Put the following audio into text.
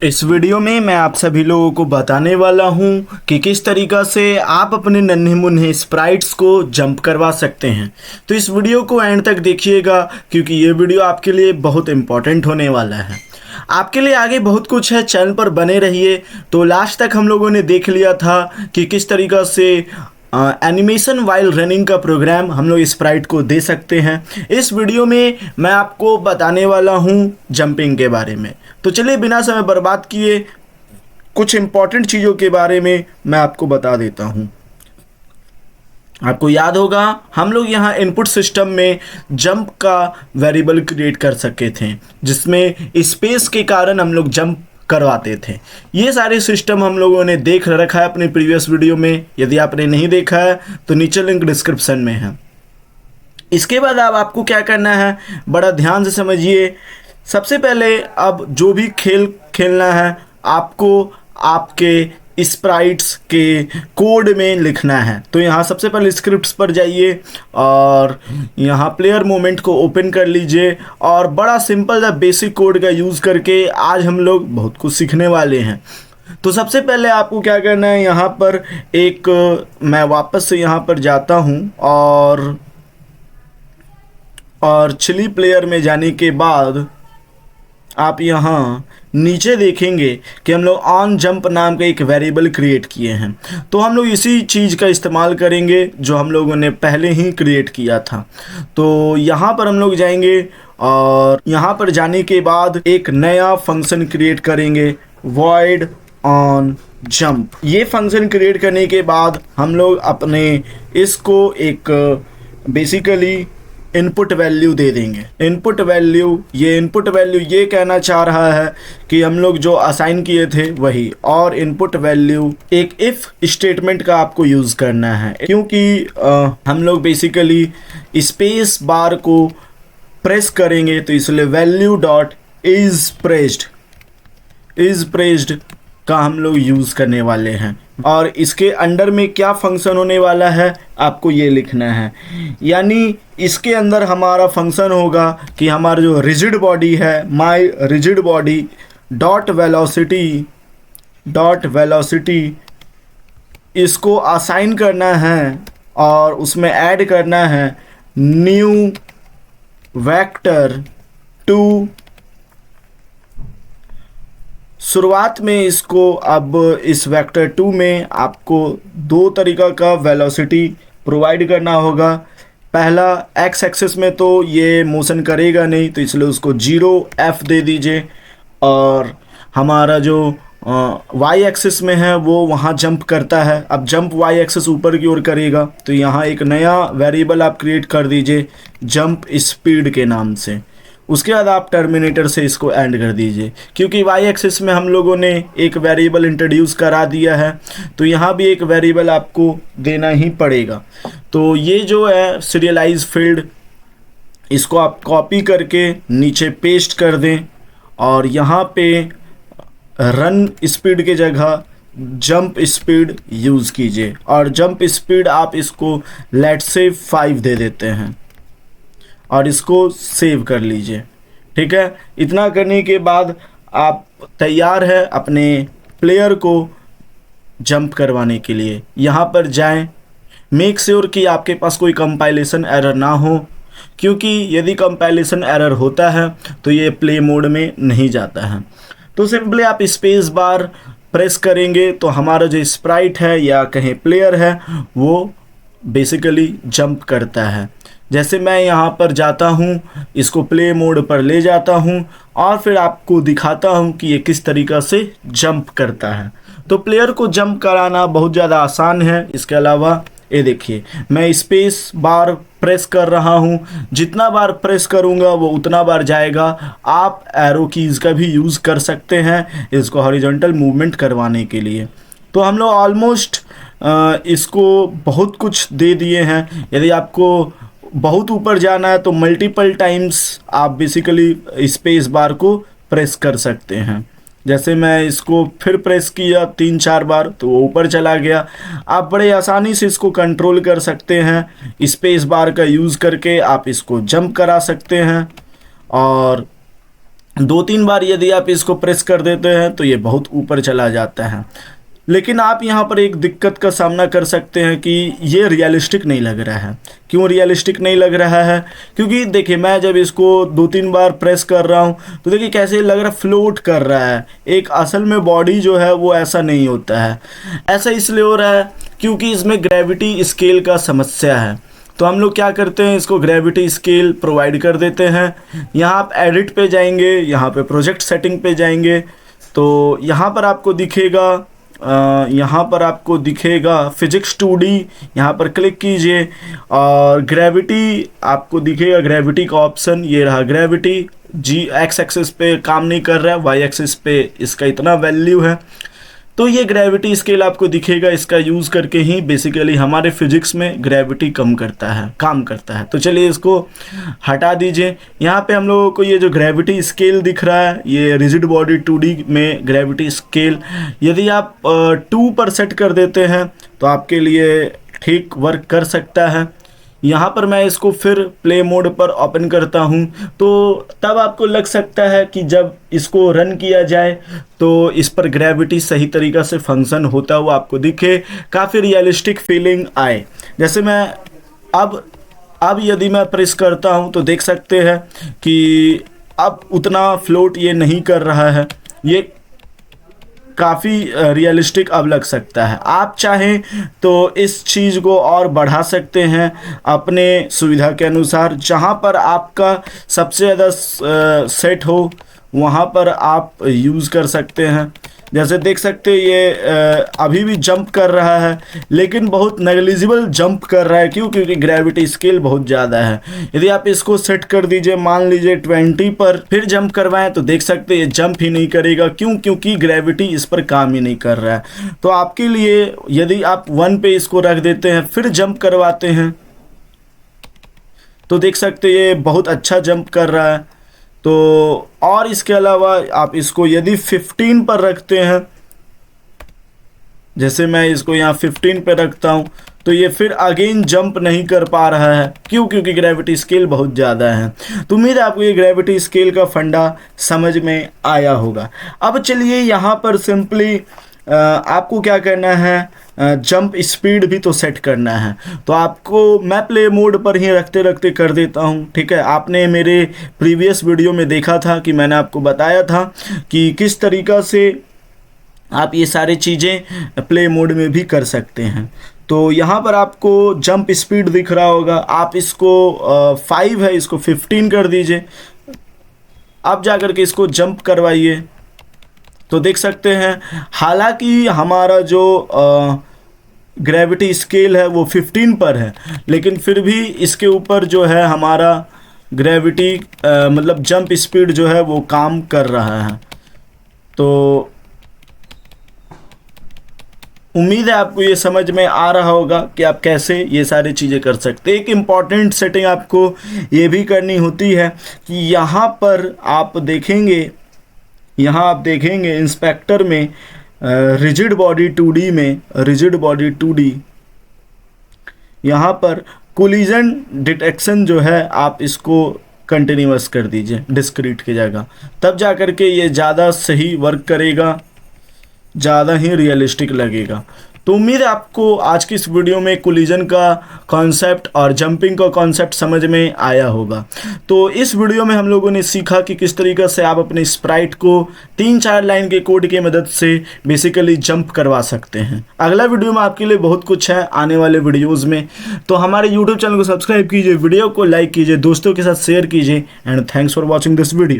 इस वीडियो में मैं आप सभी लोगों को बताने वाला हूं कि किस तरीक़ा से आप अपने नन्हे मुन्ने स्प्राइट्स को जंप करवा सकते हैं। तो इस वीडियो को एंड तक देखिएगा क्योंकि ये वीडियो आपके लिए बहुत इम्पॉर्टेंट होने वाला है। आपके लिए आगे बहुत कुछ है, चैनल पर बने रहिए। तो लास्ट तक हम लोगों ने देख लिया था कि किस तरीक़ा से एनिमेशन वाइल रनिंग का प्रोग्राम हम लोग स्प्राइट को दे सकते हैं। इस वीडियो में मैं आपको बताने वाला हूं जंपिंग के बारे में। तो चलिए बिना समय बर्बाद किए कुछ इम्पॉर्टेंट चीज़ों के बारे में मैं आपको बता देता हूं। आपको याद होगा हम लोग यहाँ इनपुट सिस्टम में जंप का वेरिएबल क्रिएट कर सके थे, जिसमें स्पेस के कारण हम लोग जंप करवाते थे। ये सारे सिस्टम हम लोगों ने देख रखा है अपने प्रीवियस वीडियो में। यदि आपने नहीं देखा है तो नीचे लिंक डिस्क्रिप्शन में है। इसके बाद अब आपको क्या करना है, बड़ा ध्यान से समझिए। सबसे पहले अब जो भी खेल खेलना है आपको आपके स्प्राइट्स के कोड में लिखना है। तो यहाँ सबसे पहले स्क्रिप्ट्स पर जाइए और यहाँ प्लेयर मोमेंट को ओपन कर लीजिए और बड़ा सिंपल सा बेसिक कोड का यूज़ करके आज हम लोग बहुत कुछ सीखने वाले हैं। तो सबसे पहले आपको क्या करना है, यहाँ पर मैं वापस से यहाँ पर जाता हूँ और चिली प्लेयर में जाने के बाद आप यहाँ नीचे देखेंगे कि हम लोग ऑन जंप नाम का एक वेरिएबल क्रिएट किए हैं। तो हम लोग इसी चीज़ का इस्तेमाल करेंगे जो हम लोगों ने पहले ही क्रिएट किया था। तो यहाँ पर हम लोग जाएंगे और यहाँ पर जाने के बाद एक नया फंक्शन क्रिएट करेंगे, void on jump। ये फंक्शन क्रिएट करने के बाद हम लोग अपने इसको एक बेसिकली इनपुट वैल्यू दे देंगे। इनपुट वैल्यू ये कहना चाह रहा है कि हम लोग जो असाइन किए थे वही, और इनपुट वैल्यू एक इफ स्टेटमेंट का आपको यूज़ करना है, क्योंकि हम लोग बेसिकली स्पेस बार को प्रेस करेंगे तो इसलिए वैल्यू डॉट इज प्रेस्ड का हम लोग यूज़ करने वाले हैं। और इसके अंडर में क्या फंक्शन होने वाला है आपको ये लिखना है, यानी इसके अंदर हमारा फंक्शन होगा कि हमारा जो रिजिड बॉडी है, माई रिजिड बॉडी डॉट वेलोसिटी इसको असाइन करना है और उसमें ऐड करना है न्यू वेक्टर 2। शुरुआत में इसको अब इस वेक्टर 2 में आपको दो तरीक़ा का वेलोसिटी प्रोवाइड करना होगा। पहला एक्स एक्सिस में तो ये मोशन करेगा नहीं, तो इसलिए उसको 0f दे दीजिए, और हमारा जो वाई एक्सिस में है वो वहाँ जंप करता है। अब जंप वाई एक्सिस ऊपर की ओर करेगा तो यहाँ एक नया वेरिएबल आप क्रिएट कर दीजिए जंप स्पीड के नाम से। उसके बाद आप टर्मिनेटर से इसको एंड कर दीजिए, क्योंकि वाई एक्सिस में हम लोगों ने एक वेरिएबल इंट्रोड्यूस करा दिया है तो यहाँ भी एक वेरिएबल आपको देना ही पड़ेगा। तो ये जो है सीरियलाइज फील्ड, इसको आप कॉपी करके नीचे पेस्ट कर दें और यहाँ पे रन स्पीड के जगह जंप स्पीड यूज़ कीजिए, और जंप स्पीड आप इसको लेट्स से 5 दे देते हैं और इसको सेव कर लीजिए। ठीक है, इतना करने के बाद आप तैयार है अपने प्लेयर को जंप करवाने के लिए। यहाँ पर जाएं, मेक श्योर कि आपके पास कोई कंपाइलेशन एरर ना हो, क्योंकि यदि कंपाइलेशन एरर होता है तो ये प्ले मोड में नहीं जाता है। तो सिंपली आप स्पेस बार प्रेस करेंगे तो हमारा जो स्प्राइट है या कहें प्लेयर है वो बेसिकली जंप करता है। जैसे मैं यहाँ पर जाता हूँ, इसको प्ले मोड पर ले जाता हूँ और फिर आपको दिखाता हूँ कि ये किस तरीक़ा से जंप करता है। तो प्लेयर को जंप कराना बहुत ज़्यादा आसान है। इसके अलावा ये देखिए, मैं स्पेस बार प्रेस कर रहा हूँ, जितना बार प्रेस करूँगा वो उतना बार जाएगा। आप एरो कीज़ का भी यूज़ कर सकते हैं इसको हॉरिजॉन्टल मूवमेंट करवाने के लिए। तो हम लोग ऑलमोस्ट इसको बहुत कुछ दे दिए हैं। यदि आपको बहुत ऊपर जाना है तो मल्टीपल टाइम्स आप बेसिकली स्पेस बार को प्रेस कर सकते हैं। जैसे मैं इसको फिर प्रेस किया 3-4 बार तो वो ऊपर चला गया। आप बड़े आसानी से इसको कंट्रोल कर सकते हैं। स्पेस बार का यूज़ करके आप इसको जंप करा सकते हैं और 2-3 बार यदि आप इसको प्रेस कर देते हैं तो ये बहुत ऊपर चला जाता है। लेकिन आप यहाँ पर एक दिक्कत का सामना कर सकते हैं कि ये रियलिस्टिक नहीं लग रहा है। क्यों रियलिस्टिक नहीं लग रहा है? क्योंकि देखिए मैं जब इसको 2-3 बार प्रेस कर रहा हूँ तो देखिए कैसे लग रहा है, फ्लोट कर रहा है। एक असल में बॉडी जो है वो ऐसा नहीं होता है। ऐसा इसलिए हो रहा है क्योंकि इसमें ग्रेविटी स्केल का समस्या है। तो हम लोग क्या करते हैं, इसको ग्रेविटी स्केल प्रोवाइड कर देते हैं। यहाँ आप एडिट पे जाएंगे, यहाँ पे प्रोजेक्ट सेटिंग पे जाएंगे तो यहाँ पर आपको दिखेगा यहाँ पर आपको दिखेगा फिजिक्स 2D। यहाँ पर क्लिक कीजिए और ग्रेविटी आपको दिखेगा, ग्रेविटी का ऑप्शन ये रहा। ग्रेविटी x एक्सिस पे काम नहीं कर रहा है, y एक्सिस पे इसका इतना वैल्यू है। तो ये ग्रेविटी स्केल आपको दिखेगा। इसका यूज़ करके ही बेसिकली हमारे फिजिक्स में ग्रेविटी काम करता है। तो चलिए इसको हटा दीजिए। यहाँ पे हम लोगों को ये जो ग्रेविटी स्केल दिख रहा है, ये रिजिड बॉडी 2D में ग्रेविटी स्केल यदि आप 2 पर सेट कर देते हैं तो आपके लिए ठीक वर्क कर सकता है। यहाँ पर मैं इसको फिर प्ले मोड पर ओपन करता हूँ तो तब आपको लग सकता है कि जब इसको रन किया जाए तो इस पर ग्रेविटी सही तरीक़ा से फंक्शन होता हुआ आपको दिखे, काफ़ी रियलिस्टिक फीलिंग आए। जैसे मैं अब यदि मैं प्रेस करता हूँ तो देख सकते हैं कि अब उतना फ्लोट ये नहीं कर रहा है। ये काफ़ी रियलिस्टिक अब लग सकता है। आप चाहें तो इस चीज़ को और बढ़ा सकते हैं अपने सुविधा के अनुसार। जहाँ पर आपका सबसे ज़्यादा सेट हो वहाँ पर आप यूज़ कर सकते हैं। जैसे देख सकते हैं ये अभी भी जंप कर रहा है लेकिन बहुत नेग्लिजिबल जंप कर रहा है। क्यों? क्योंकि ग्रेविटी स्केल बहुत ज़्यादा है। यदि आप इसको सेट कर दीजिए, मान लीजिए 20 पर, फिर जंप करवाएं तो देख सकते हैं ये जंप ही नहीं करेगा। क्यों? क्योंकि ग्रेविटी इस पर काम ही नहीं कर रहा है। तो आपके लिए यदि आप 1 पे इसको रख देते हैं फिर जंप करवाते हैं तो देख सकते हैं ये बहुत अच्छा जंप कर रहा है। तो और इसके अलावा आप इसको यदि 15 पर रखते हैं, जैसे मैं इसको यहाँ 15 पे रखता हूँ तो ये फिर अगेन जंप नहीं कर पा रहा है। क्यों? क्योंकि ग्रेविटी स्केल बहुत ज़्यादा है। तो उम्मीद है आपको ये ग्रेविटी स्केल का फंडा समझ में आया होगा। अब चलिए यहाँ पर सिंपली आपको क्या करना है, जंप स्पीड भी तो सेट करना है। तो आपको मैं प्ले मोड पर ही रखते रखते कर देता हूँ। ठीक है, आपने मेरे प्रीवियस वीडियो में देखा था कि मैंने आपको बताया था कि किस तरीक़ा से आप ये सारी चीज़ें प्ले मोड में भी कर सकते हैं। तो यहाँ पर आपको जंप स्पीड दिख रहा होगा। आप इसको 5 है, इसको 15 कर दीजिए। अब जा कर के इसको जंप करवाइए तो देख सकते हैं हालांकि हमारा जो ग्रेविटी स्केल है वो 15 पर है लेकिन फिर भी इसके ऊपर जो है हमारा ग्रेविटी मतलब जंप स्पीड जो है वो काम कर रहा है। तो उम्मीद है आपको ये समझ में आ रहा होगा कि आप कैसे ये सारी चीज़ें कर सकते हैं। एक इम्पॉर्टेंट सेटिंग आपको ये भी करनी होती है कि यहाँ पर आप देखेंगे, यहाँ आप देखेंगे इंस्पेक्टर में रिजिड बॉडी 2D में, रिजिड बॉडी 2D यहाँ पर कोलिजन डिटेक्शन जो है आप इसको कंटिन्यूअस कर दीजिए डिस्क्रीट की जगह, तब जा कर के ये ज़्यादा सही वर्क करेगा, ज़्यादा ही रियलिस्टिक लगेगा। तो उम्मीद है आपको आज की इस वीडियो में कोलिजन का कॉन्सेप्ट और जंपिंग का कॉन्सेप्ट समझ में आया होगा। तो इस वीडियो में हम लोगों ने सीखा कि किस तरीक़े से आप अपने स्प्राइट को 3-4 लाइन के कोड की मदद से बेसिकली जंप करवा सकते हैं। अगला वीडियो में आपके लिए बहुत कुछ है आने वाले वीडियोज़ में। तो हमारे यूट्यूब चैनल को सब्सक्राइब कीजिए, वीडियो को लाइक कीजिए, दोस्तों के साथ शेयर कीजिए and thanks for watching this video.